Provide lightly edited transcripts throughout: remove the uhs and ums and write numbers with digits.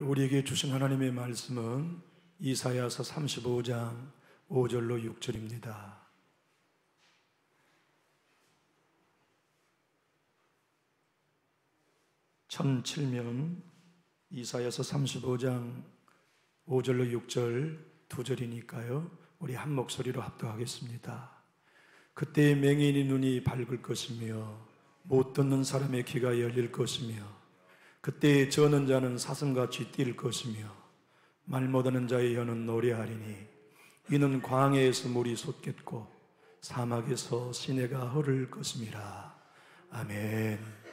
우리에게 주신 하나님의 말씀은 이사야서 35장 5절로 6절입니다. 천칠면 이사야서 35장 5절로 6절 두 절이니까요, 우리 한 목소리로 합독하겠습니다. 그때의 맹인의 눈이 밝을 것이며 못 듣는 사람의 귀가 열릴 것이며 그때의 저는 자는 사슴같이 뛸 것이며 말 못하는 자의 혀는 노래하리니 이는 광야에서 물이 솟겠고 사막에서 시내가 흐를 것임이라. 아멘.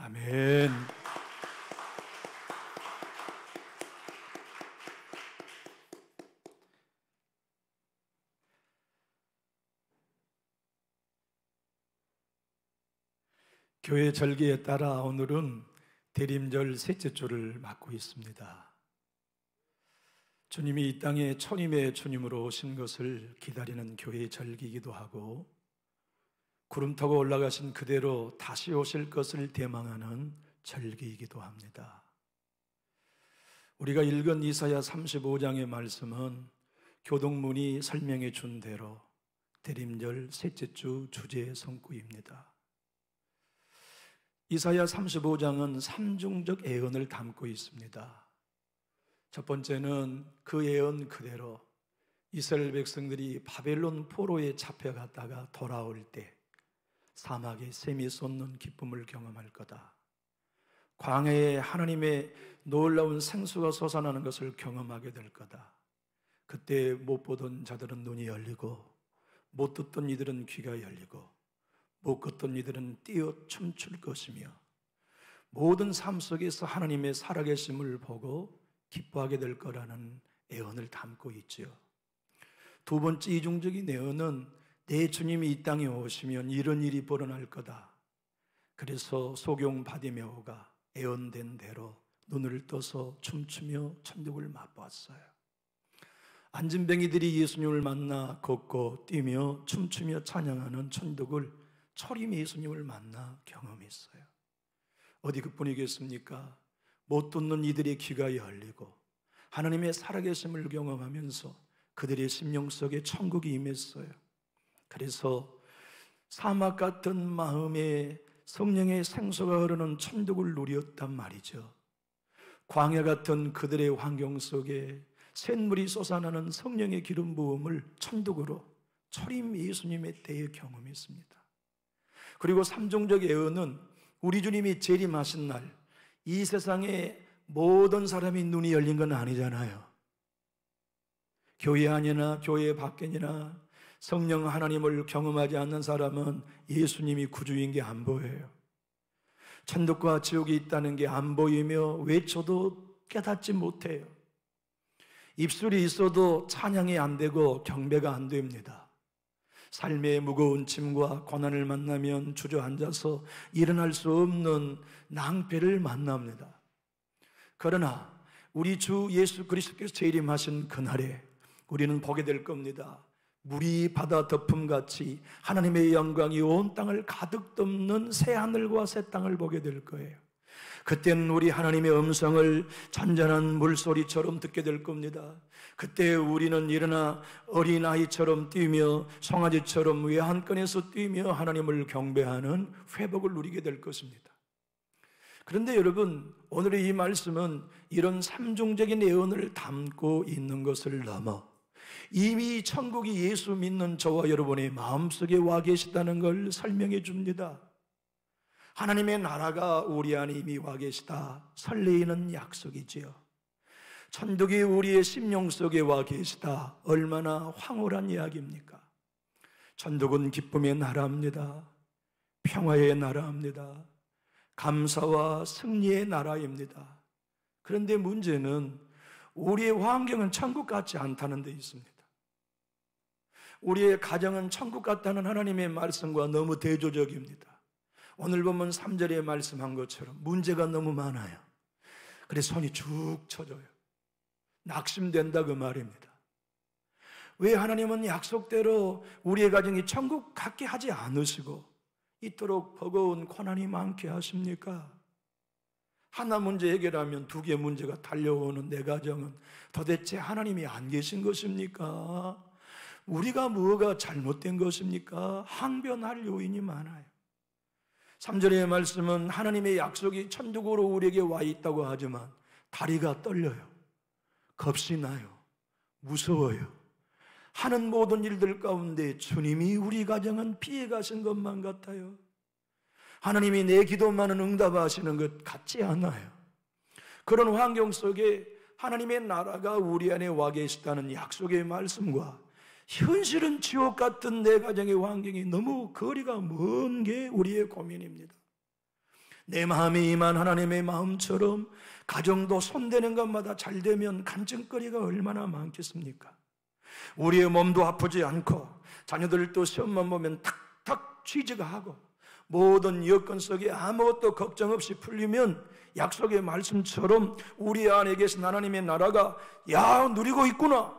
아멘. 교회 절기에 따라 오늘은 대림절 셋째 주를 맞고 있습니다. 주님이 이 땅에 초림의 주님으로 오신 것을 기다리는 교회의 절기이기도 하고, 구름 타고 올라가신 그대로 다시 오실 것을 대망하는 절기이기도 합니다. 우리가 읽은 이사야 35장의 말씀은 교동문이 설명해 준 대로 대림절 셋째 주 주제 성구입니다. 이사야 35장은 삼중적 예언을 담고 있습니다. 첫 번째는 그 예언 그대로 이스라엘 백성들이 바벨론 포로에 잡혀갔다가 돌아올 때 사막에 샘이 솟는 기쁨을 경험할 거다. 광야에 하나님의 놀라운 생수가 솟아나는 것을 경험하게 될 거다. 그때 못 보던 자들은 눈이 열리고, 못 듣던 이들은 귀가 열리고, 못 걷던 이들은 뛰어 춤출 것이며, 모든 삶 속에서 하나님의 살아계심을 보고 기뻐하게 될 거라는 예언을 담고 있지요. 두 번째 이중적인 예언은 내 주님이 이 땅에 오시면 이런 일이 벌어날 거다. 그래서 소경 바디메오가 예언된 대로 눈을 떠서 춤추며 천국을 맛보았어요. 안진뱅이들이 예수님을 만나 걷고 뛰며 춤추며 찬양하는 천국을 초림 예수님을 만나 경험했어요. 어디 그뿐이겠습니까? 못 듣는 이들의 귀가 열리고 하나님의 살아계심을 경험하면서 그들의 심령 속에 천국이 임했어요. 그래서 사막 같은 마음에 성령의 생수가 흐르는 천국을 누렸단 말이죠. 광야 같은 그들의 환경 속에 샘물이 솟아나는 성령의 기름 부음을 천국으로 초림 예수님의 때에 경험했습니다. 그리고 삼중적 예언은 우리 주님이 재림하신 날 이 세상에 모든 사람이 눈이 열린 건 아니잖아요. 교회 안이나 교회 밖이나 성령 하나님을 경험하지 않는 사람은 예수님이 구주인 게 안 보여요. 천국과 지옥이 있다는 게 안 보이며 외쳐도 깨닫지 못해요. 입술이 있어도 찬양이 안 되고 경배가 안 됩니다. 삶의 무거운 짐과 고난을 만나면 주저앉아서 일어날 수 없는 낭패를 만납니다. 그러나 우리 주 예수 그리스도께서 재림하신 그날에 우리는 보게 될 겁니다. 물이 바다 덮음같이 하나님의 영광이 온 땅을 가득 덮는 새 하늘과 새 땅을 보게 될 거예요. 그때는 우리 하나님의 음성을 잔잔한 물소리처럼 듣게 될 겁니다. 그때 우리는 일어나 어린아이처럼 뛰며 송아지처럼 외환권에서 뛰며 하나님을 경배하는 회복을 누리게 될 것입니다. 그런데 여러분, 오늘의 이 말씀은 이런 삼중적인 예언을 담고 있는 것을 넘어 이미 천국이 예수 믿는 저와 여러분의 마음속에 와 계시다는 걸 설명해 줍니다. 하나님의 나라가 우리 안에 이미 와 계시다. 설레이는 약속이지요. 천국이 우리의 심령 속에 와 계시다. 얼마나 황홀한 이야기입니까? 천국은 기쁨의 나라입니다. 평화의 나라입니다. 감사와 승리의 나라입니다. 그런데 문제는 우리의 환경은 천국 같지 않다는 데 있습니다. 우리의 가정은 천국 같다는 하나님의 말씀과 너무 대조적입니다. 오늘 보면 3절에 말씀한 것처럼 문제가 너무 많아요. 그래서 손이 축 쳐져요. 낙심된다 그 말입니다. 왜 하나님은 약속대로 우리의 가정이 천국 같게 하지 않으시고 이토록 버거운 고난이 많게 하십니까? 하나 문제 해결하면 두 개 문제가 달려오는 내 가정은 도대체 하나님이 안 계신 것입니까? 우리가 뭐가 잘못된 것입니까? 항변할 요인이 많아요. 3절의 말씀은 하나님의 약속이 천국으로 우리에게 와 있다고 하지만 다리가 떨려요. 겁이 나요. 무서워요. 하는 모든 일들 가운데 주님이 우리 가정은 피해 가신 것만 같아요. 하나님이 내 기도만은 응답하시는 것 같지 않아요. 그런 환경 속에 하나님의 나라가 우리 안에 와 계시다는 약속의 말씀과 현실은 지옥 같은 내 가정의 환경이 너무 거리가 먼 게 우리의 고민입니다. 내 마음이 임한 하나님의 마음처럼 가정도 손대는 것마다 잘 되면 간증거리가 얼마나 많겠습니까? 우리의 몸도 아프지 않고 자녀들도 시험만 보면 탁탁 취직하고 모든 여건 속에 아무것도 걱정 없이 풀리면 약속의 말씀처럼 우리 안에 계신 하나님의 나라가 누리고 있구나,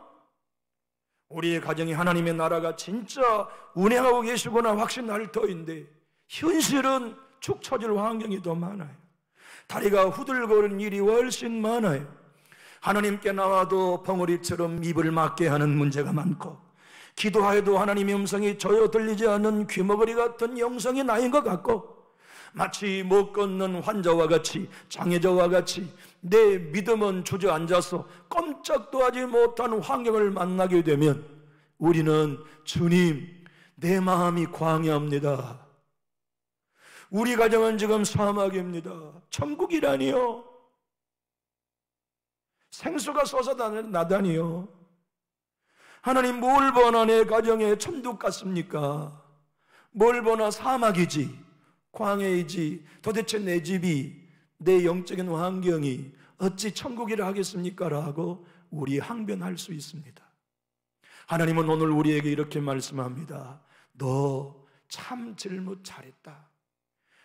우리의 가정이 하나님의 나라가 진짜 운행하고 계시구나 확신할 터인데, 현실은 축 처질 환경이 더 많아요. 다리가 후들거리는 일이 훨씬 많아요. 하나님께 나와도 벙어리처럼 입을 막게 하는 문제가 많고, 기도하여도 하나님의 음성이 저여 들리지 않는 귀머거리 같은 영성이 나인 것 같고, 마치 못 걷는 환자와 같이, 장애자와 같이 내 믿음은 주저앉아서 꼼짝도 하지 못한 환경을 만나게 되면 우리는 주님, 내 마음이 광야입니다, 우리 가정은 지금 사막입니다, 천국이라니요, 생수가 솟아나다니요, 하나님 뭘 보나 내 가정에 천국 같습니까? 뭘 보나 사막이지, 광야이지, 도대체 내 집이, 내 영적인 환경이 어찌 천국이라 하겠습니까? 라고 우리 항변할 수 있습니다. 하나님은 오늘 우리에게 이렇게 말씀합니다. 너 참 질문 잘했다.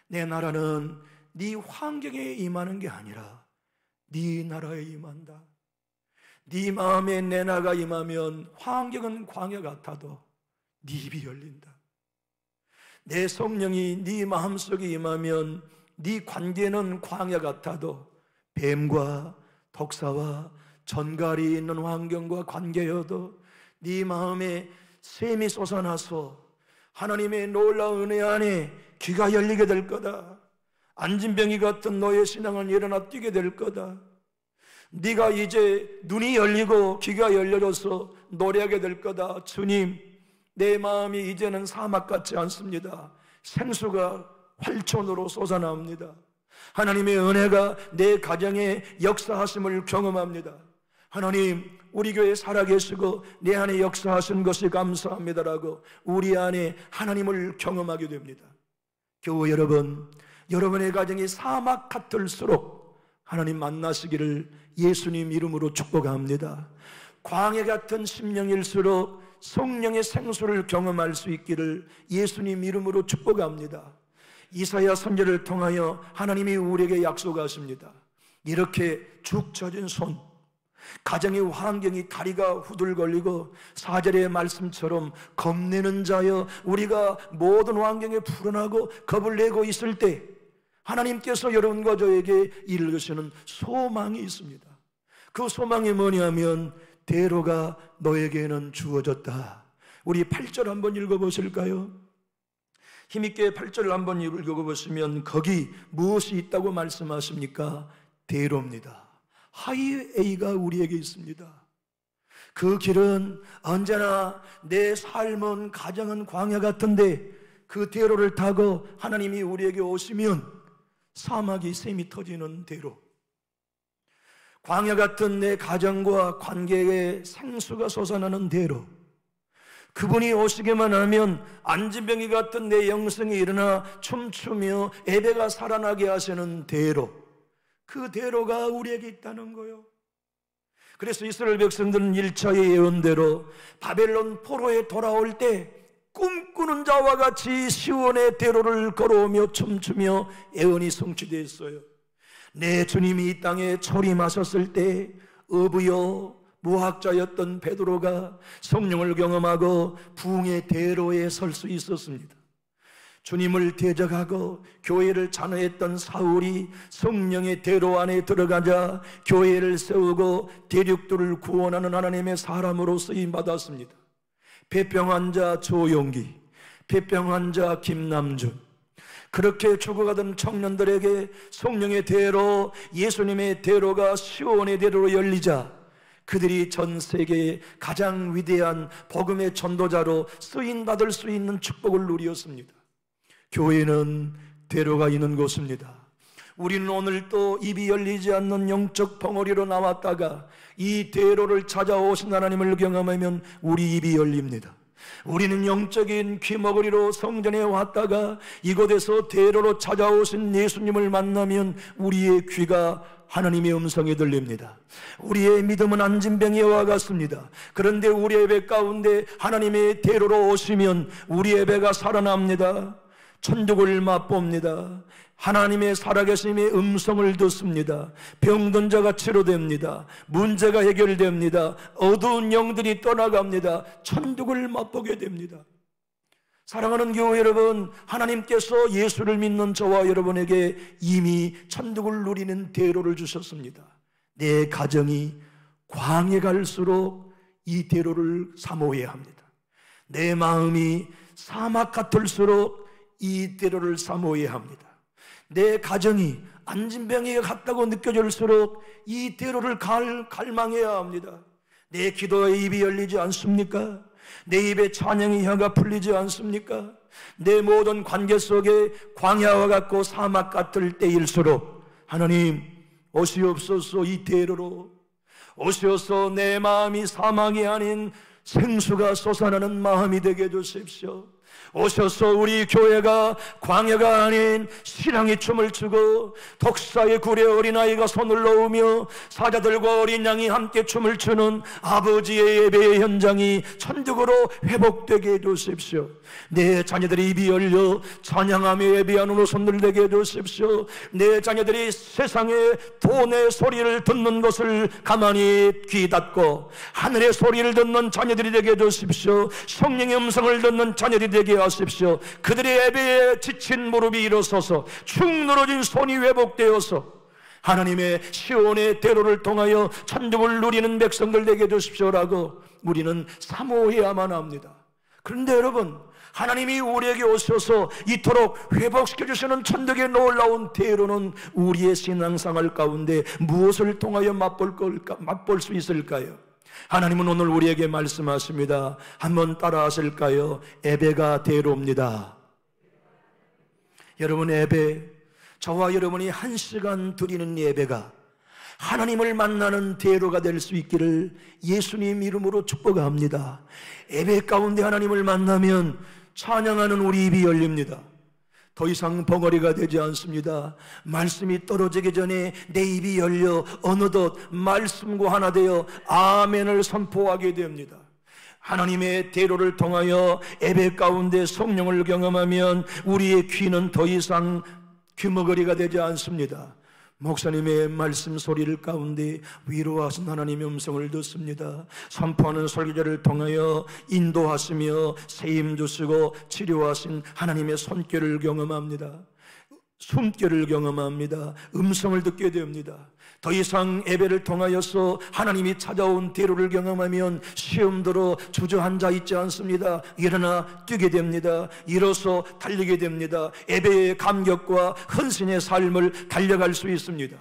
내 나라는 네 환경에 임하는 게 아니라 네 나라에 임한다. 네 마음에 내 나라가 임하면 환경은 광야 같아도 네 입이 열린다. 내 성령이 네 마음속에 임하면 네 관계는 광야 같아도 뱀과 독사와 전갈이 있는 환경과 관계여도 네 마음에 샘이 솟아나서 하나님의 놀라운 은혜 안에 귀가 열리게 될 거다. 안진병이 같은 너의 신앙은 일어나 뛰게 될 거다. 네가 이제 눈이 열리고 귀가 열려져서 노래하게 될 거다. 주님, 내 마음이 이제는 사막 같지 않습니다. 생수가 활천으로 솟아나옵니다. 하나님의 은혜가 내 가정에 역사하심을 경험합니다. 하나님, 우리 교회에 살아계시고 내 안에 역사하신 것이 감사합니다라고 우리 안에 하나님을 경험하게 됩니다. 교우 여러분, 여러분의 가정이 사막 같을수록 하나님 만나시기를 예수님 이름으로 축복합니다. 광야 같은 심령일수록 성령의 생수를 경험할 수 있기를 예수님 이름으로 축복합니다. 이사야 선지자를 통하여 하나님이 우리에게 약속하십니다. 이렇게 죽 젖은 손, 가정의 환경이 다리가 후들걸리고 4절의 말씀처럼 겁내는 자여, 우리가 모든 환경에 불안하고 겁을 내고 있을 때 하나님께서 여러분과 저에게 이르시는 소망이 있습니다. 그 소망이 뭐냐면 대로가 너에게는 주어졌다. 우리 8절 한번 읽어보실까요? 힘있게 8절을 한번 읽어보시면 거기 무엇이 있다고 말씀하십니까? 대로입니다. 하이웨이가 우리에게 있습니다. 그 길은 언제나 내 삶은 가정은 광야 같은데 그 대로를 타고 하나님이 우리에게 오시면 사막이 샘이 터지는 대로, 광야 같은 내 가정과 관계에 생수가 솟아나는 대로, 그분이 오시기만 하면 안진병이 같은 내 영성이 일어나 춤추며 예배가 살아나게 하시는 대로, 그 대로가 우리에게 있다는 거예요. 그래서 이스라엘 백성들은 1차의 예언대로 바벨론 포로에 돌아올 때 꿈꾸는 자와 같이 시온의 대로를 걸어오며 춤추며 예언이 성취되었어요. 내 주님이 이 땅에 초림하셨을 때 어부요 무학자였던 베드로가 성령을 경험하고 부흥의 대로에 설 수 있었습니다. 주님을 대적하고 교회를 잔해했던 사울이 성령의 대로 안에 들어가자 교회를 세우고 대륙들을 구원하는 하나님의 사람으로 쓰임받았습니다. 폐병 환자 조용기, 폐병 환자 김남준, 그렇게 죽어가던 청년들에게 성령의 대로, 예수님의 대로가 시온의 대로로 열리자 그들이 전 세계의 가장 위대한 복음의 전도자로 쓰임받을 수 있는 축복을 누렸습니다. 교회는 대로가 있는 곳입니다. 우리는 오늘 또 입이 열리지 않는 영적 벙어리로 나왔다가 이 대로를 찾아오신 하나님을 경험하면 우리 입이 열립니다. 우리는 영적인 귀머거리로 성전에 왔다가 이곳에서 대로로 찾아오신 예수님을 만나면 우리의 귀가 하나님의 음성이 들립니다. 우리의 믿음은 안진병이와 같습니다. 그런데 우리의 배 가운데 하나님의 대로로 오시면 우리의 배가 살아납니다. 천국을 맛봅니다. 하나님의 살아계심의 음성을 듣습니다. 병든 자가 치료됩니다. 문제가 해결됩니다. 어두운 영들이 떠나갑니다. 천국을 맛보게 됩니다. 사랑하는 교회 여러분, 하나님께서 예수를 믿는 저와 여러분에게 이미 천국을 누리는 대로를 주셨습니다. 내 가정이 광해 갈수록 이 대로를 사모해야 합니다. 내 마음이 사막 같을수록 이 대로를 사모해야 합니다. 내 가정이 안진병에 갔다고 느껴질수록 이 대로를 갈망해야 합니다. 내 기도의 입이 열리지 않습니까? 내 입에 찬양의 혀가 풀리지 않습니까? 내 모든 관계 속에 광야와 같고 사막 같을 때일수록 하나님 오시옵소서, 이 대로로 오시옵소서. 내 마음이 사막이 아닌 생수가 솟아나는 마음이 되게 해주십시오. 오셔서 우리 교회가 광야가 아닌 신앙의 춤을 추고 독사의 굴에 어린아이가 손을 놓으며 사자들과 어린 양이 함께 춤을 추는 아버지의 예배의 현장이 천국으로 회복되게 해주십시오. 내 자녀들이 입이 열려 찬양하며 예배하는 오손들 되게 해주십시오. 내 자녀들이 세상의 돈의 소리를 듣는 것을 가만히 귀 닫고 하늘의 소리를 듣는 자녀들이 되게 해주십시오. 성령의 음성을 듣는 자녀들이 되게 하십시오. 그들의 예배에 지친 무릎이 일어서서 축 늘어진 손이 회복되어서 하나님의 시온의 대로를 통하여 천국을 누리는 백성들 되게 해주십시오라고 우리는 사모해야만 합니다. 그런데 여러분, 하나님이 우리에게 오셔서 이토록 회복시켜 주시는 천국의 놀라운 대로는 우리의 신앙생활 가운데 무엇을 통하여 맛볼 수 있을까요? 하나님은 오늘 우리에게 말씀하십니다. 한번 따라 하실까요? 예배가 대로입니다. 여러분, 예배, 저와 여러분이 1시간 드리는 예배가 하나님을 만나는 대로가 될 수 있기를 예수님 이름으로 축복합니다. 예배 가운데 하나님을 만나면 찬양하는 우리 입이 열립니다. 더 이상 벙어리가 되지 않습니다. 말씀이 떨어지기 전에 내 입이 열려 어느덧 말씀과 하나 되어 아멘을 선포하게 됩니다. 하나님의 대로를 통하여 예배 가운데 성령을 경험하면 우리의 귀는 더 이상 귀머거리가 되지 않습니다. 목사님의 말씀 소리를 가운데 위로하신 하나님의 음성을 듣습니다. 선포하는 설교자를 통하여 인도하시며 세임 주시고 치료하신 하나님의 손길을 경험합니다. 숨결을 경험합니다. 음성을 듣게 됩니다. 더 이상 예배를 통하여서 하나님이 찾아온 대로를 경험하면 시험 들어 주저앉아 있지 않습니다. 일어나 뛰게 됩니다. 일어서 달리게 됩니다. 예배의 감격과 헌신의 삶을 달려갈 수 있습니다.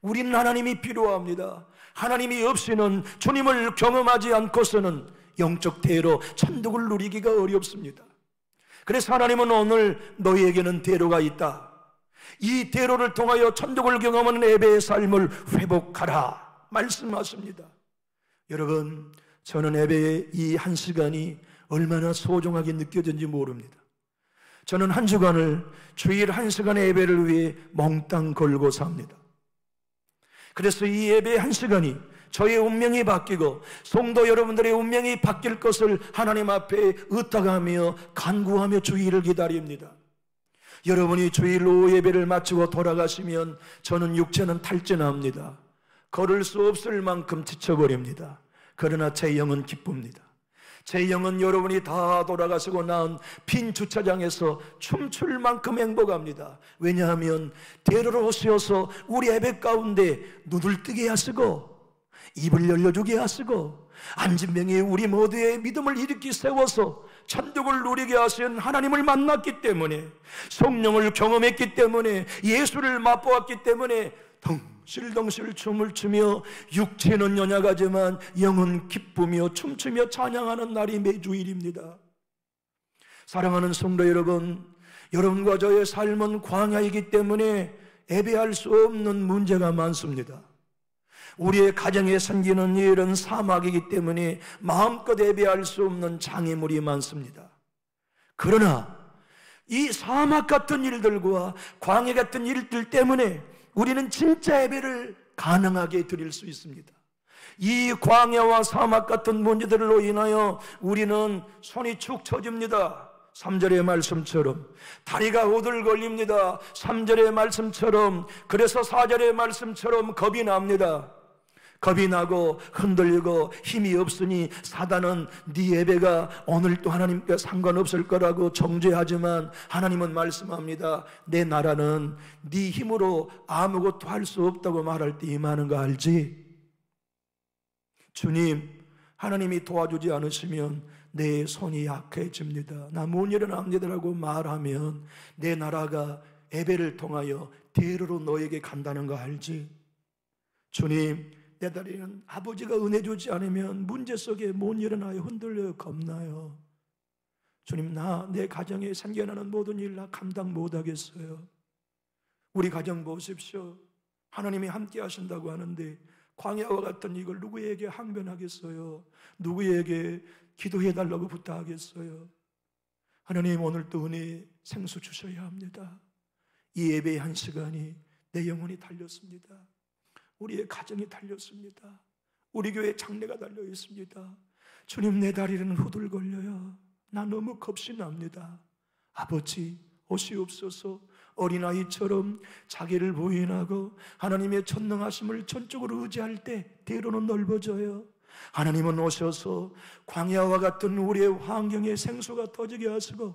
우리는 하나님이 필요합니다. 하나님이 없이는, 주님을 경험하지 않고서는 영적 대로 천국을 누리기가 어렵습니다. 그래서 하나님은 오늘 너희에게는 대로가 있다. 이 대로를 통하여 천국을 경험하는 예배의 삶을 회복하라 말씀하십니다. 여러분, 저는 예배의 이 1시간이 얼마나 소중하게 느껴진지 모릅니다. 저는 한 주간을 주일 1시간의 예배를 위해 몽땅 걸고 삽니다. 그래서 이 예배의 1시간이 저의 운명이 바뀌고 성도 여러분들의 운명이 바뀔 것을 하나님 앞에 의탁하며 간구하며 주일을 기다립니다. 여러분이 주일 오후 예배를 마치고 돌아가시면 저는 육체는 탈진합니다. 걸을 수 없을 만큼 지쳐버립니다. 그러나 제 영은 기쁩니다. 제 영은 여러분이 다 돌아가시고 난 빈 주차장에서 춤출 만큼 행복합니다. 왜냐하면 대로로 오시어서 우리 예배 가운데 눈을 뜨게 하시고 입을 열려주게 하시고 안진병에 우리 모두의 믿음을 일으키 세워서 천국을 누리게 하신 하나님을 만났기 때문에, 성령을 경험했기 때문에, 예수를 맛보았기 때문에 덩실덩실 춤을 추며 육체는 연약하지만 영은 기쁘며 춤추며 찬양하는 날이 매주일입니다. 사랑하는 성도 여러분, 여러분과 저의 삶은 광야이기 때문에 예배할 수 없는 문제가 많습니다. 우리의 가정에 생기는 일은 사막이기 때문에 마음껏 예배할 수 없는 장애물이 많습니다. 그러나 이 사막 같은 일들과 광야 같은 일들 때문에 우리는 진짜 예배를 가능하게 드릴 수 있습니다. 이 광야와 사막 같은 문제들로 인하여 우리는 손이 축 처집니다. 3절의 말씀처럼 다리가 오들걸립니다. 3절의 말씀처럼, 그래서 4절의 말씀처럼 겁이 납니다. 겁이 나고 흔들리고 힘이 없으니 사단은 네 예배가 오늘 또 하나님께 상관없을 거라고 정죄하지만 하나님은 말씀합니다. 내 나라는 네 힘으로 아무것도 할 수 없다고 말할 때 임하는 거 알지? 주님, 하나님이 도와주지 않으시면 내 손이 약해집니다. 나 못 일어납니다라고 말하면 내 나라가 예배를 통하여 대로로 너에게 간다는 거 알지? 주님, 내 다리는 아버지가 은혜 주지 않으면 문제 속에 못 일어나요. 흔들려요. 겁나요. 주님, 내 가정에 생겨나는 모든 일 나 감당 못하겠어요. 우리 가정 보십시오. 하나님이 함께 하신다고 하는데 광야와 같은 이걸 누구에게 항변하겠어요? 누구에게 기도해달라고 부탁하겠어요? 하나님, 오늘 또 은혜 생수 주셔야 합니다. 이 예배의 한 시간이 내 영혼이 달렸습니다. 우리의 가정이 달렸습니다. 우리 교회 장례가 달려 있습니다. 주님, 내 다리는 후들걸려요. 나 너무 겁이 납니다. 아버지, 오시옵소서. 어린아이처럼 자기를 부인하고 하나님의 전능하심을 전적으로 의지할 때 대로는 넓어져요. 하나님은 오셔서 광야와 같은 우리의 환경에 생수가 터지게 하시고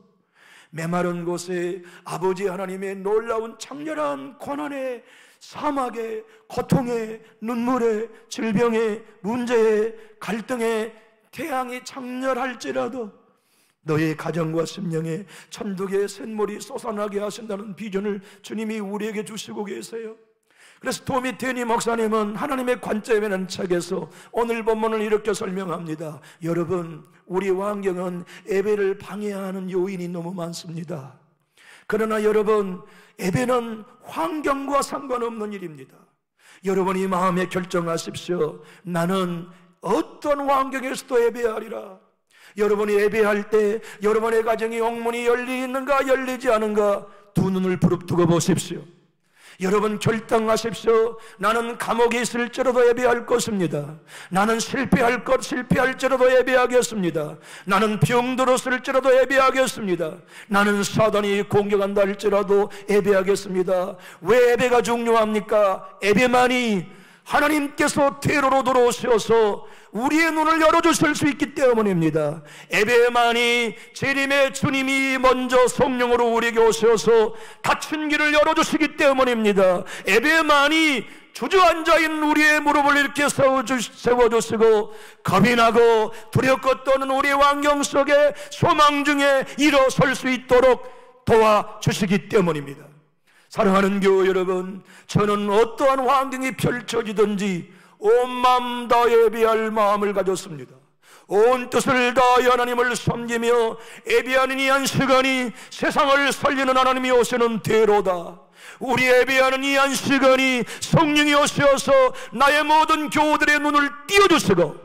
메마른 곳에 아버지 하나님의 놀라운 창렬한 고난에, 사막에, 고통에, 눈물에, 질병에, 문제에, 갈등에 태양이 창렬할지라도 너의 가정과 심령에 천국의 샘물이 솟아나게 하신다는 비전을 주님이 우리에게 주시고 계세요. 그래서 도미테니 목사님은 하나님의 관점이라는 책에서 오늘 본문을 이렇게 설명합니다. 여러분, 우리 환경은 예배를 방해하는 요인이 너무 많습니다. 그러나 여러분, 예배는 환경과 상관없는 일입니다. 여러분이 마음에 결정하십시오. 나는 어떤 환경에서도 예배하리라. 여러분이 예배할 때 여러분의 가정이 옥문이 열리는가 열리지 않은가 두 눈을 부릅뜨고 보십시오. 여러분 결정하십시오. 나는 감옥에 있을지라도 예배할 것입니다. 나는 실패할지라도 예배하겠습니다. 나는 병들었을지라도 예배하겠습니다. 나는 사단이 공격한다 할지라도 예배하겠습니다. 왜 예배가 중요합니까? 예배만이 하나님께서 대로로 들어오셔서 우리의 눈을 열어주실 수 있기 때문입니다. 예배만이 재림의 주님이 먼저 성령으로 우리에게 오셔서 닫힌 길을 열어주시기 때문입니다. 예배만이 주저앉아있는 우리의 무릎을 이렇게 세워주시고 겁이 나고 두렵고 떠는 우리의 환경 속에 소망 중에 일어설 수 있도록 도와주시기 때문입니다. 사랑하는 교회 여러분, 저는 어떠한 환경이 펼쳐지든지 온 마음 다 예배할 마음을 가졌습니다. 온 뜻을 다하여 하나님을 섬기며 예배하는 이 한 시간이 세상을 살리는 하나님이 오시는 대로다. 우리 예배하는 이 한 시간이 성령이 오셔서 나의 모든 교우들의 눈을 띄워주시고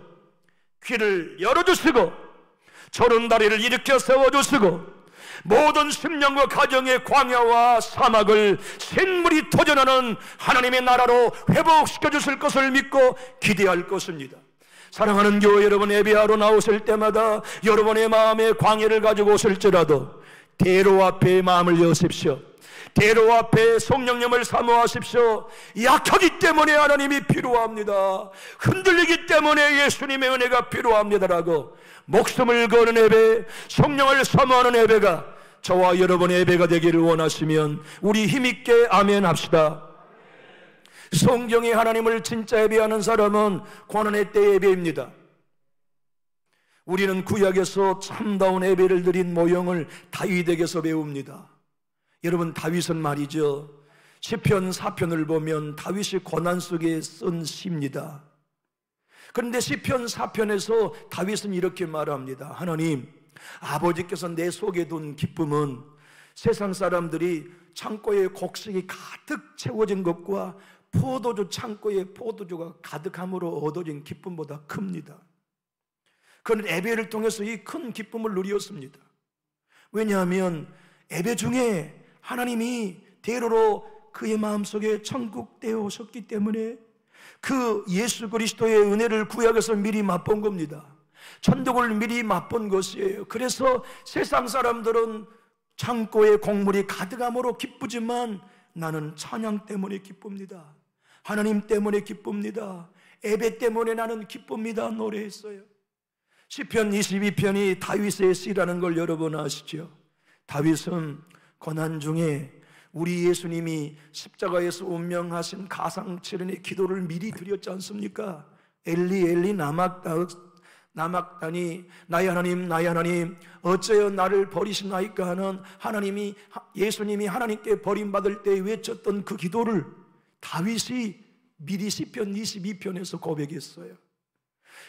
귀를 열어주시고 저런 다리를 일으켜 세워주시고 모든 심령과 가정의 광야와 사막을 샘물이 터져나는 하나님의 나라로 회복시켜 주실 것을 믿고 기대할 것입니다. 사랑하는 교회 여러분, 예배하러 나오실 때마다 여러분의 마음에 광야를 가지고 오실지라도 대로 앞에 마음을 여십시오. 대로 앞에 성령님을 사모하십시오. 약하기 때문에 하나님이 필요합니다. 흔들리기 때문에 예수님의 은혜가 필요합니다라고 목숨을 거는 예배, 성령을 사모하는 예배가 저와 여러분의 예배가 되기를 원하시면 우리 힘있게 아멘 합시다. 성경에 하나님을 진짜 예배하는 사람은 고난의 때 예배입니다. 우리는 구약에서 참다운 예배를 드린 모형을 다윗에게서 배웁니다. 여러분, 다윗은 말이죠, 시편 4편을 보면 다윗이 고난 속에 쓴 시입니다. 그런데 시편 4편에서 다윗은 이렇게 말합니다. 하나님, 아버지께서 내 속에 둔 기쁨은 세상 사람들이 창고에 곡식이 가득 채워진 것과 포도주 창고에 포도주가 가득함으로 얻어진 기쁨보다 큽니다. 그는 예배를 통해서 이 큰 기쁨을 누렸습니다. 왜냐하면 예배 중에 하나님이 대로로 그의 마음속에 천국되어 오셨기 때문에 그 예수 그리스도의 은혜를 구약에서 미리 맛본 겁니다. 천국을 미리 맛본 것이에요. 그래서 세상 사람들은 창고에 곡물이 가득함으로 기쁘지만 나는 찬양 때문에 기쁩니다. 하나님 때문에 기쁩니다. 예배 때문에 나는 기쁩니다. 노래했어요. 시편 22편이 다윗의 시라는 걸 여러분 아시죠? 다윗은 고난 중에 우리 예수님이 십자가에서 운명하신 가상칠연의 기도를 미리 드렸지 않습니까? 엘리 엘리 나막다니 나의 하나님 어째여 나를 버리시나이까 하는 예수님이 하나님께 버림받을 때 외쳤던 그 기도를 다윗이 미리 시편 22편에서 고백했어요.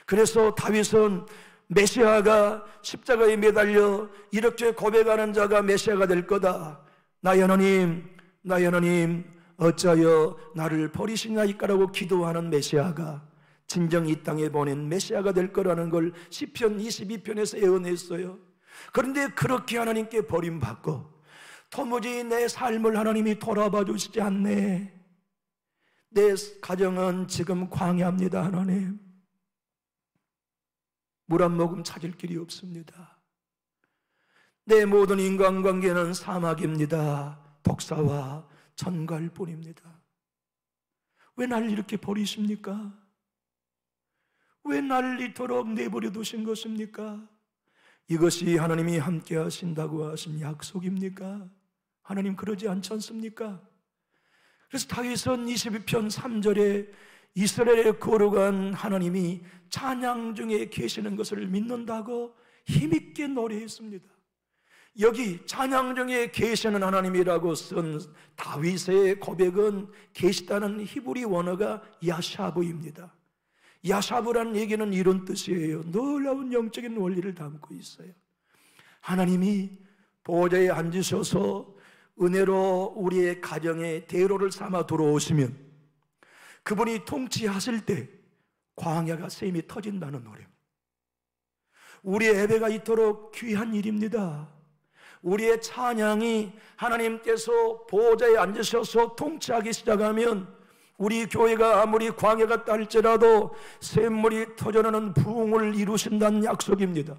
그래서 다윗은 메시아가 십자가에 매달려 이렇게 고백하는 자가 메시아가 될 거다. 나의 하나님 어찌하여 나를 버리시나이까라고 기도하는 메시아가 진정 이 땅에 보낸 메시아가 될 거라는 걸 시편 22편에서 예언했어요. 그런데 그렇게 하나님께 버림받고 도무지 내 삶을 하나님이 돌아봐 주시지 않네. 내 가정은 지금 광야입니다. 하나님, 물 한 모금 찾을 길이 없습니다. 내 모든 인간관계는 사막입니다. 독사와 천갈 뿐입니다. 왜 날 이렇게 버리십니까? 왜 날 이토록 내버려 두신 것입니까? 이것이 하나님이 함께 하신다고 하신 약속입니까? 하나님 그러지 않지 않습니까? 그래서 다윗은 22편 3절에 이스라엘에 거룩한 하나님이 찬양 중에 계시는 것을 믿는다고 힘있게 노래했습니다. 여기 찬양 중에 계시는 하나님이라고 쓴 다윗의 고백은 계시다는 히브리 원어가 야샤브입니다. 야샤브라는 얘기는 이런 뜻이에요. 놀라운 영적인 원리를 담고 있어요. 하나님이 보좌에 앉으셔서 은혜로 우리의 가정에 대로를 삼아 들어오시면 그분이 통치하실 때 광야가 샘이 터진다는 노래입니다. 우리의 예배가 이토록 귀한 일입니다. 우리의 찬양이 하나님께서 보좌에 앉으셔서 통치하기 시작하면 우리 교회가 아무리 광야가 딸지라도 샘물이 터져나는 부흥을 이루신다는 약속입니다.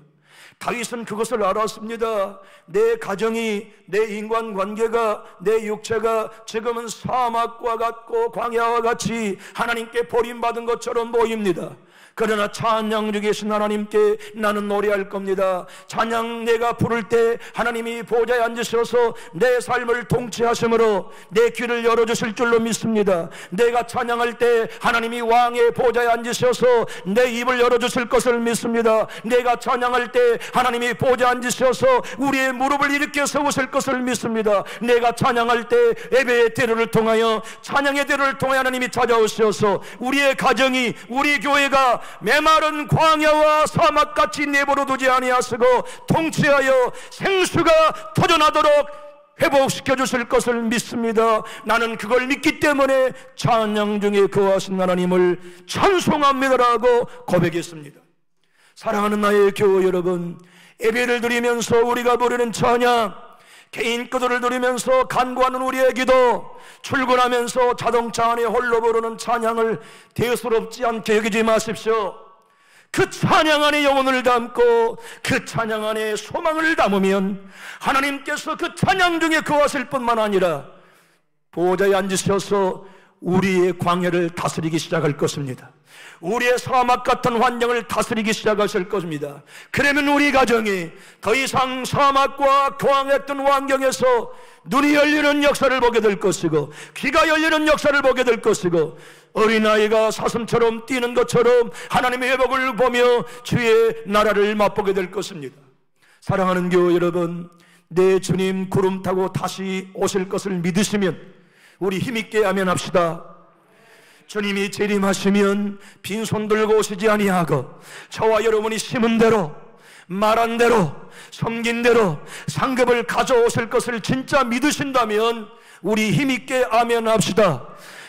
다윗은 그것을 알았습니다. 내 가정이, 내 인간관계가, 내 육체가 지금은 사막과 같고 광야와 같이 하나님께 버림받은 것처럼 보입니다. 그러나 찬양 중에 계신 하나님께 나는 노래할 겁니다. 찬양 내가 부를 때 하나님이 보좌에 앉으셔서 내 삶을 통치하심으로 내 귀를 열어주실 줄로 믿습니다. 내가 찬양할 때 하나님이 왕의 보좌에 앉으셔서 내 입을 열어주실 것을 믿습니다. 내가 찬양할 때 하나님이 보좌에 앉으셔서 우리의 무릎을 일으켜 세우실 것을 믿습니다. 내가 찬양할 때 예배의 대로를 통하여 찬양의 대로를 통해 하나님이 찾아오셔서 우리의 가정이, 우리 교회가 메마른 광야와 사막같이 내버려두지 아니하시고 통치하여 생수가 터져나도록 회복시켜 주실 것을 믿습니다. 나는 그걸 믿기 때문에 찬양 중에 거하신 하나님을 찬송합니다라고 고백했습니다. 사랑하는 나의 교우 여러분, 예배를 드리면서 우리가 부르는 찬양, 개인 기도를 드리면서 간구하는 우리의 기도, 출근하면서 자동차 안에 홀로 부르는 찬양을 대수롭지 않게 여기지 마십시오. 그 찬양 안에 영혼을 담고 그 찬양 안에 소망을 담으면 하나님께서 그 찬양 중에 거하실 뿐만 아니라 보좌에 앉으셔서 우리의 광야를 다스리기 시작할 것입니다. 우리의 사막 같은 환경을 다스리기 시작하실 것입니다. 그러면 우리 가정이 더 이상 사막과 광야했던 환경에서 눈이 열리는 역사를 보게 될 것이고 귀가 열리는 역사를 보게 될 것이고 어린아이가 사슴처럼 뛰는 것처럼 하나님의 회복을 보며 주의 나라를 맛보게 될 것입니다. 사랑하는 교우 여러분, 내 주님 구름 타고 다시 오실 것을 믿으시면 우리 힘있게 아멘합시다. 주님이 재림하시면 빈손 들고 오시지 아니하고 저와 여러분이 심은 대로, 말한 대로, 섬긴 대로 상급을 가져오실 것을 진짜 믿으신다면 우리 힘있게 아멘합시다.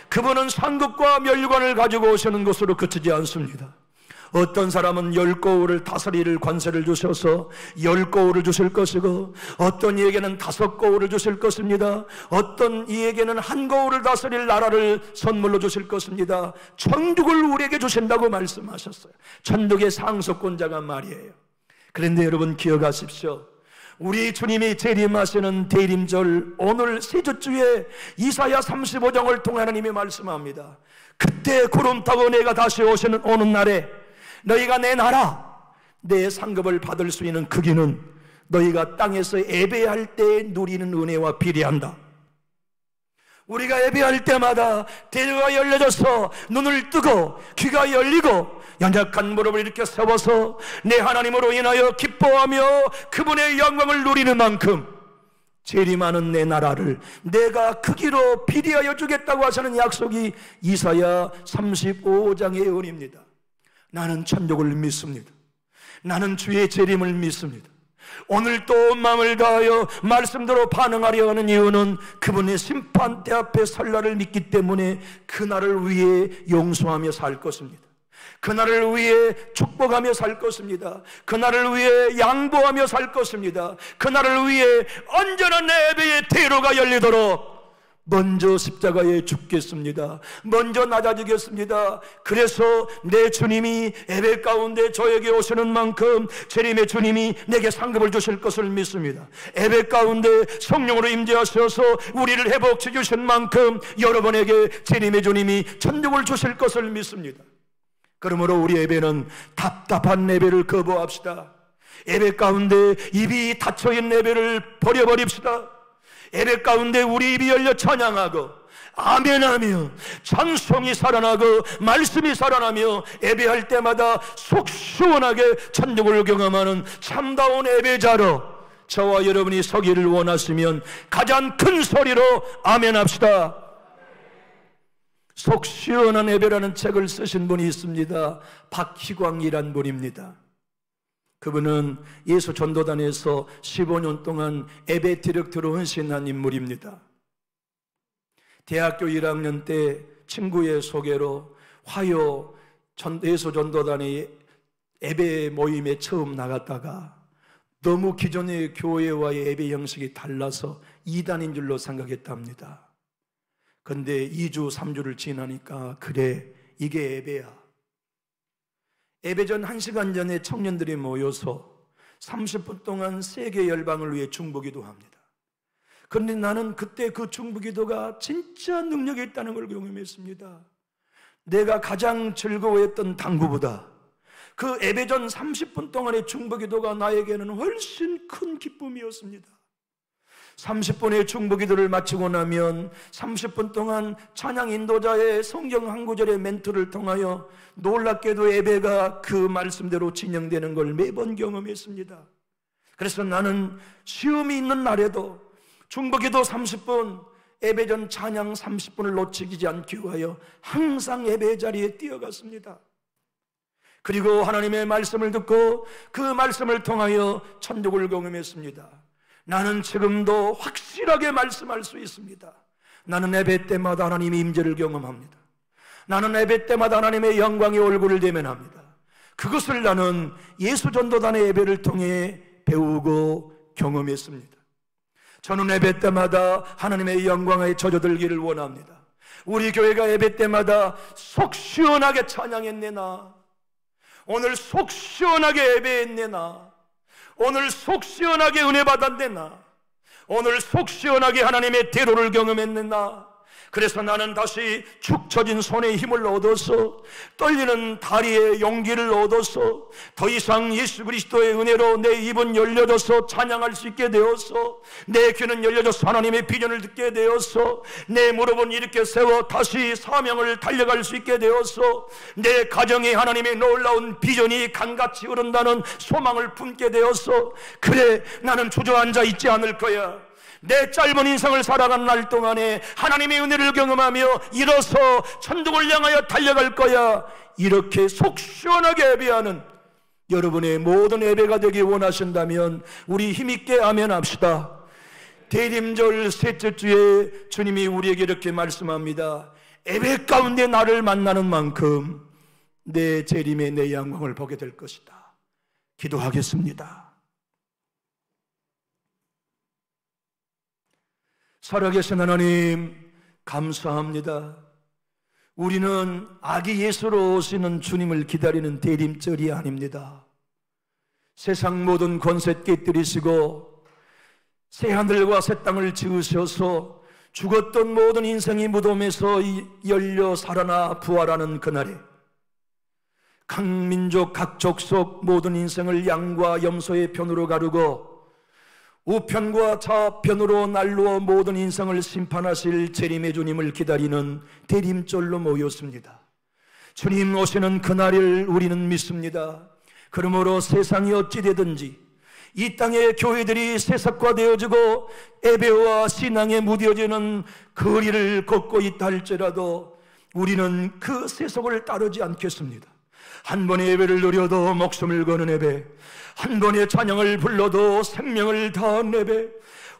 그분은 상급과 멸관을 가지고 오시는 것으로 그치지 않습니다. 어떤 사람은 10거울을 다스릴 관세를 주셔서 10거울을 주실 것이고, 어떤 이에게는 5거울을 주실 것입니다. 어떤 이에게는 1거울을 다스릴 나라를 선물로 주실 것입니다. 천국을 우리에게 주신다고 말씀하셨어요. 천국의 상속권자가 말이에요. 그런데 여러분 기억하십시오. 우리 주님이 재림하시는 대림절, 오늘 세주주에 이사야 35장을 통해 하나님이 말씀합니다. 그때 구름 타고 내가 다시 오는 날에 너희가 내 나라, 내 상급을 받을 수 있는 그 길은 너희가 땅에서 예배할 때 누리는 은혜와 비례한다. 우리가 예배할 때마다 대가 열려져서 눈을 뜨고 귀가 열리고 연약한 무릎을 이렇게 세워서 내 하나님으로 인하여 기뻐하며 그분의 영광을 누리는 만큼 재림하는 내 나라를 내가 크기로 비례하여 주겠다고 하시는 약속이 이사야 35장의 은입니다. 나는 천국을 믿습니다. 나는 주의 재림을 믿습니다. 오늘 또 온 마음을 다하여 말씀대로 반응하려 하는 이유는 그분의 심판대 앞에 설 날을 믿기 때문에 그날을 위해 용서하며 살 것입니다. 그날을 위해 축복하며 살 것입니다. 그날을 위해 양보하며 살 것입니다. 그날을 위해 언제나 내 예배의 대로가 열리도록 먼저 십자가에 죽겠습니다. 먼저 낮아지겠습니다. 그래서 내 주님이 예배 가운데 저에게 오시는 만큼 재림의 주님이 내게 상급을 주실 것을 믿습니다. 예배 가운데 성령으로 임재하셔서 우리를 회복해 주신 만큼 여러분에게 재림의 주님이 천국을 주실 것을 믿습니다. 그러므로 우리 예배는 답답한 예배를 거부합시다. 예배 가운데 입이 닫혀있는 예배를 버려버립시다. 예배 가운데 우리 입이 열려 찬양하고 아멘하며 찬송이 살아나고 말씀이 살아나며 예배할 때마다 속 시원하게 천국을 경험하는 참다운 예배자로 저와 여러분이 서기를 원하시면 가장 큰 소리로 아멘합시다. 속 시원한 예배라는 책을 쓰신 분이 있습니다. 박희광이란 분입니다. 그분은 예수 전도단에서 15년 동안 예배 디렉터로 헌신한 인물입니다. 대학교 1학년 때 친구의 소개로 화요 예수 전도단의 예배 모임에 처음 나갔다가 너무 기존의 교회와의 예배 형식이 달라서 이단인 줄로 생각했답니다. 그런데 2주 3주를 지나니까 그래, 이게 예배야. 예배 전 1시간 전에 청년들이 모여서 30분 동안 세계 열방을 위해 중보기도 합니다. 그런데 나는 그때 그 중보기도가 진짜 능력이 있다는 걸 경험했습니다. 내가 가장 즐거워했던 당구보다 그 예배 전 30분 동안의 중보기도가 나에게는 훨씬 큰 기쁨이었습니다. 30분의 중보기도를 마치고 나면 30분 동안 찬양 인도자의 성경 한 구절의 멘트를 통하여 놀랍게도 예배가 그 말씀대로 진행되는 걸 매번 경험했습니다. 그래서 나는 시험이 있는 날에도 중보기도 30분, 예배 전 찬양 30분을 놓치지 않기 위하여 항상 예배 자리에 뛰어갔습니다. 그리고 하나님의 말씀을 듣고 그 말씀을 통하여 천국을 경험했습니다. 나는 지금도 확실하게 말씀할 수 있습니다. 나는 예배 때마다 하나님의 임재를 경험합니다. 나는 예배 때마다 하나님의 영광의 얼굴을 대면합니다. 그것을 나는 예수 전도단의 예배를 통해 배우고 경험했습니다. 저는 예배 때마다 하나님의 영광에 젖어들기를 원합니다. 우리 교회가 예배 때마다 속 시원하게 찬양했네나, 오늘 속 시원하게 예배했네나, 오늘 속 시원하게 은혜 받았네나, 오늘 속 시원하게 하나님의 대로를 경험했네나. 그래서 나는 다시 축 처진 손에 힘을 얻어서 떨리는 다리에 용기를 얻어서 더 이상 예수 그리스도의 은혜로 내 입은 열려져서 찬양할 수 있게 되어서 내 귀는 열려져서 하나님의 비전을 듣게 되어서 내 무릎은 이렇게 세워 다시 사명을 달려갈 수 있게 되어서 내 가정에 하나님의 놀라운 비전이 강같이 흐른다는 소망을 품게 되어서 그래, 나는 주저앉아 있지 않을 거야. 내 짧은 인생을 살아간 날 동안에 하나님의 은혜를 경험하며 일어서 천국을 향하여 달려갈 거야. 이렇게 속 시원하게 예배하는 여러분의 모든 예배가 되기 원하신다면 우리 힘있게 아멘합시다. 대림절 셋째 주에 주님이 우리에게 이렇게 말씀합니다. 예배 가운데 나를 만나는 만큼 내 재림에 내 영광을 보게 될 것이다. 기도하겠습니다. 살아계신 하나님, 감사합니다. 우리는 아기 예수로 오시는 주님을 기다리는 대림절이 아닙니다. 세상 모든 권세 깨뜨리시고 새하늘과 새 땅을 지으셔서 죽었던 모든 인생이 무덤에서 열려 살아나 부활하는 그날에 각 민족 각 족속 모든 인생을 양과 염소의 편으로 가르고 우편과 좌편으로 날루어 모든 인생을 심판하실 재림의 주님을 기다리는 대림절로 모였습니다. 주님 오시는 그날을 우리는 믿습니다. 그러므로 세상이 어찌 되든지 이 땅의 교회들이 세속화되어지고 예배와 신앙에 무뎌지는 거리를 걷고 있다 할지라도 우리는 그 세속을 따르지 않겠습니다. 한 번의 예배를 누려도 목숨을 거는 예배, 한 번의 찬양을 불러도 생명을 다한 예배,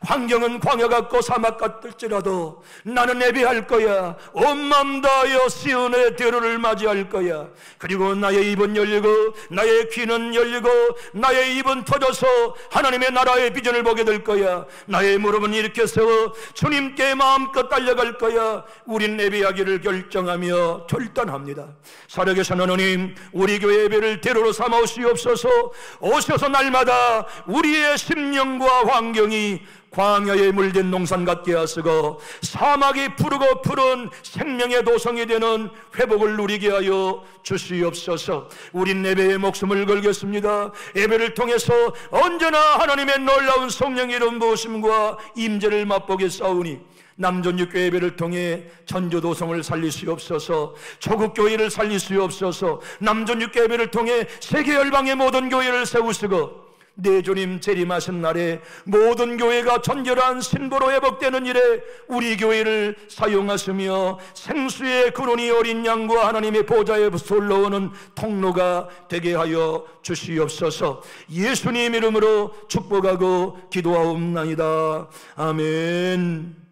환경은 광야 같고 사막 같을지라도 나는 예배할 거야. 온 마음 다하여 시온의 대로를 맞이할 거야. 그리고 나의 입은 열리고 나의 귀는 열리고 나의 입은 터져서 하나님의 나라의 비전을 보게 될 거야. 나의 무릎은 이렇게 세워 주님께 마음껏 달려갈 거야. 우린 예배하기를 결정하며 결단합니다. 살아계신 하나님, 우리 교회 예배를 대로로 삼아오시옵소서. 오셔서 날마다 우리의 심령과 환경이 광야에 물든 농산 같게 하시고 사막이 푸르고 푸른 생명의 도성이 되는 회복을 누리게 하여 주시옵소서. 우린 예배에 목숨을 걸겠습니다. 예배를 통해서 언제나 하나님의 놀라운 성령 이름 부으심과 임재를 맛보겠사오니 남전육교 예배를 통해 전주도성을 살리시옵소서. 조국교회를 살리시옵소서. 남전육교 예배를 통해 세계 열방의 모든 교회를 세우시고 내 주님 재림하신 날에 모든 교회가 전결한 신부로 회복되는 일에 우리 교회를 사용하시며 생수의 근원이 어린 양과 하나님의 보좌에 올라오는 통로가 되게 하여 주시옵소서. 예수님 이름으로 축복하고 기도하옵나이다. 아멘.